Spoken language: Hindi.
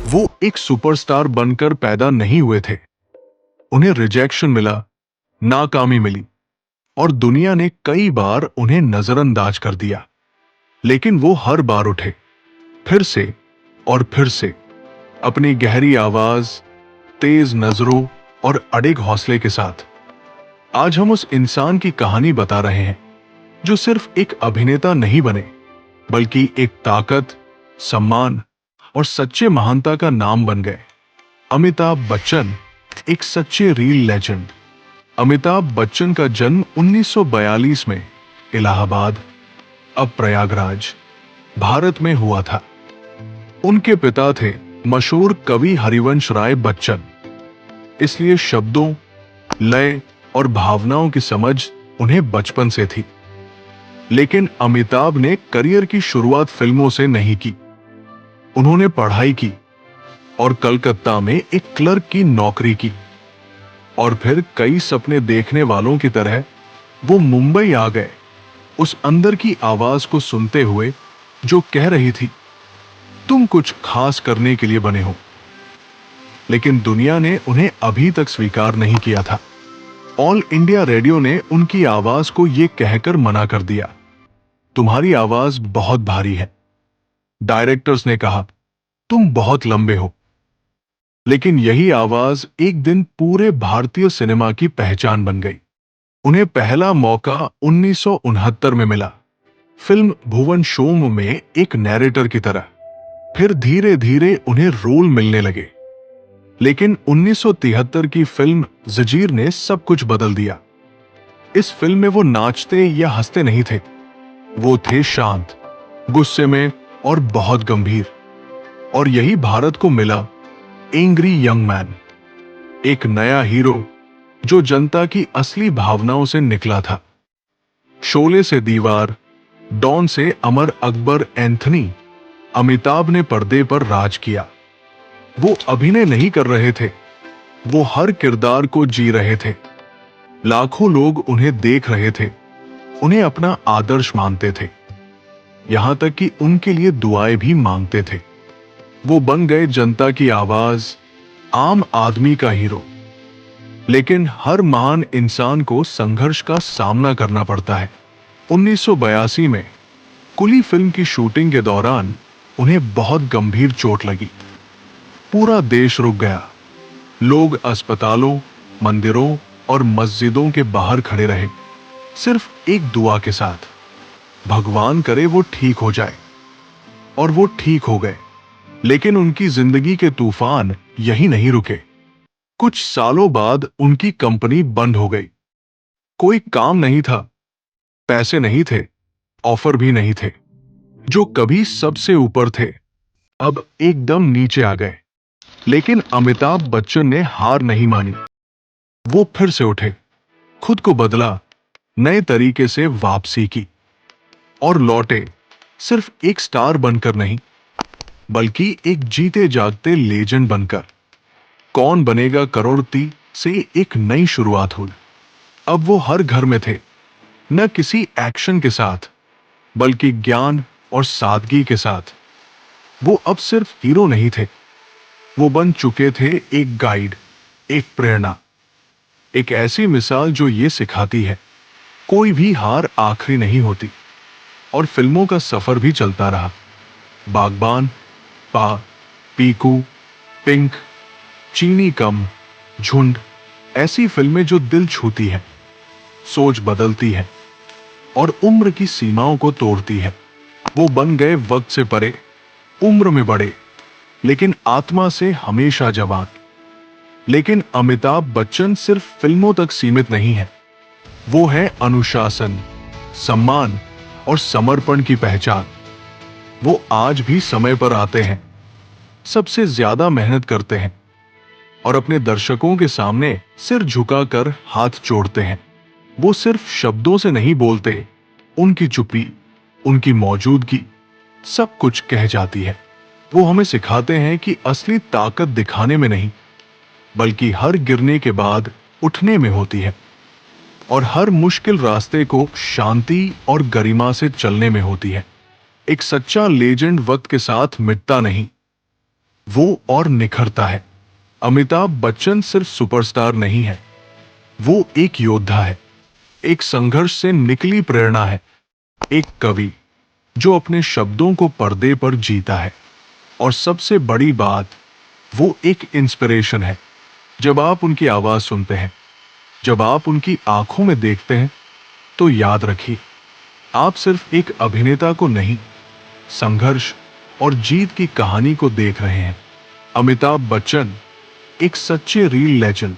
वो एक सुपरस्टार बनकर पैदा नहीं हुए थे। उन्हें रिजेक्शन मिला, नाकामी मिली और दुनिया ने कई बार उन्हें नजरअंदाज कर दिया। लेकिन वो हर बार उठे, फिर से और फिर से, अपनी गहरी आवाज, तेज नजरों और अडिग हौसले के साथ। आज हम उस इंसान की कहानी बता रहे हैं जो सिर्फ एक अभिनेता नहीं बने, बल्कि एक ताकत, सम्मान और सच्चे महानता का नाम बन गए। अमिताभ बच्चन, एक सच्चे रील लेजेंड। अमिताभ बच्चन का जन्म 1942 में इलाहाबाद, अब प्रयागराज, भारत में हुआ था। उनके पिता थे मशहूर कवि हरिवंश राय बच्चन, इसलिए शब्दों, लय और भावनाओं की समझ उन्हें बचपन से थी। लेकिन अमिताभ ने करियर की शुरुआत फिल्मों से नहीं की। उन्होंने पढ़ाई की और कलकत्ता में एक क्लर्क की नौकरी की। और फिर कई सपने देखने वालों की तरह वो मुंबई आ गए, उस अंदर की आवाज को सुनते हुए जो कह रही थी, तुम कुछ खास करने के लिए बने हो। लेकिन दुनिया ने उन्हें अभी तक स्वीकार नहीं किया था। ऑल इंडिया रेडियो ने उनकी आवाज को यह कहकर मना कर दिया, तुम्हारी आवाज बहुत भारी है। डायरेक्टर्स ने कहा, तुम बहुत लंबे हो। लेकिन यही आवाज एक दिन पूरे भारतीय सिनेमा की पहचान बन गई। उन्हें पहला मौका 1969 में मिला, फिल्म भुवन शोम में एक नैरेटर की तरह। फिर धीरे धीरे उन्हें रोल मिलने लगे। लेकिन 1973 की फिल्म जंजीर ने सब कुछ बदल दिया। इस फिल्म में वो नाचते या हंसते नहीं थे, वो थे शांत, गुस्से में और बहुत गंभीर। और यही भारत को मिला एंग्री यंग मैन, एक नया हीरो जो जनता की असली भावनाओं से निकला था। शोले से दीवार, डॉन से अमर अकबर एंथनी, अमिताभ ने पर्दे पर राज किया। वो अभिनय नहीं कर रहे थे, वो हर किरदार को जी रहे थे। लाखों लोग उन्हें देख रहे थे, उन्हें अपना आदर्श मानते थे, यहां तक कि उनके लिए दुआएं भी मांगते थे। वो बन गए जनता की आवाज, आम आदमी का हीरो। लेकिन हर महान इंसान को संघर्ष का सामना करना पड़ता है। 1982 में कुली फिल्म की शूटिंग के दौरान उन्हें बहुत गंभीर चोट लगी। पूरा देश रुक गया। लोग अस्पतालों, मंदिरों और मस्जिदों के बाहर खड़े रहे, सिर्फ एक दुआ के साथ, भगवान करे वो ठीक हो जाए। और वो ठीक हो गए। लेकिन उनकी जिंदगी के तूफान यहीं नहीं रुके। कुछ सालों बाद उनकी कंपनी बंद हो गई। कोई काम नहीं था, पैसे नहीं थे, ऑफर भी नहीं थे। जो कभी सबसे ऊपर थे, अब एकदम नीचे आ गए। लेकिन अमिताभ बच्चन ने हार नहीं मानी। वो फिर से उठे, खुद को बदला, नए तरीके से वापसी की और लौटे, सिर्फ एक स्टार बनकर नहीं, बल्कि एक जीते जागते लेजेंड बनकर। कौन बनेगा करोड़पति से एक नई शुरुआत हुई। अब वो हर घर में थे, न किसी एक्शन के साथ, बल्कि ज्ञान और सादगी के साथ। वो अब सिर्फ हीरो नहीं थे, वो बन चुके थे एक गाइड, एक प्रेरणा, एक ऐसी मिसाल जो ये सिखाती है, कोई भी हार आखिरी नहीं होती। और फिल्मों का सफर भी चलता रहा। बागबान, पा, पीकू, पिंक, चीनी कम, झुंड, ऐसी फिल्में जो दिल छूती है, सोच बदलती है और उम्र की सीमाओं को तोड़ती है। वो बन गए वक्त से परे, उम्र में बड़े, लेकिन आत्मा से हमेशा जवान। लेकिन अमिताभ बच्चन सिर्फ फिल्मों तक सीमित नहीं है। वो है अनुशासन, सम्मान और समर्पण की पहचान। वो आज भी समय पर आते हैं, सबसे ज्यादा मेहनत करते हैं और अपने दर्शकों के सामने सिर झुकाकर हाथ जोड़ते हैं। वो सिर्फ शब्दों से नहीं बोलते, उनकी चुप्पी, उनकी मौजूदगी सब कुछ कह जाती है। वो हमें सिखाते हैं कि असली ताकत दिखाने में नहीं, बल्कि हर गिरने के बाद उठने में होती है और हर मुश्किल रास्ते को शांति और गरिमा से चलने में होती है। एक सच्चा लेजेंड वक्त के साथ मिटता नहीं, वो और निखरता है। अमिताभ बच्चन सिर्फ सुपरस्टार नहीं है, वो एक योद्धा है, एक संघर्ष से निकली प्रेरणा है, एक कवि जो अपने शब्दों को पर्दे पर जीता है। और सबसे बड़ी बात, वो एक इंस्पिरेशन है। जब आप उनकी आवाज सुनते हैं, जब आप उनकी आंखों में देखते हैं, तो याद रखिए, आप सिर्फ एक अभिनेता को नहीं, संघर्ष और जीत की कहानी को देख रहे हैं। अमिताभ बच्चन एक सच्चे रील लेजेंड,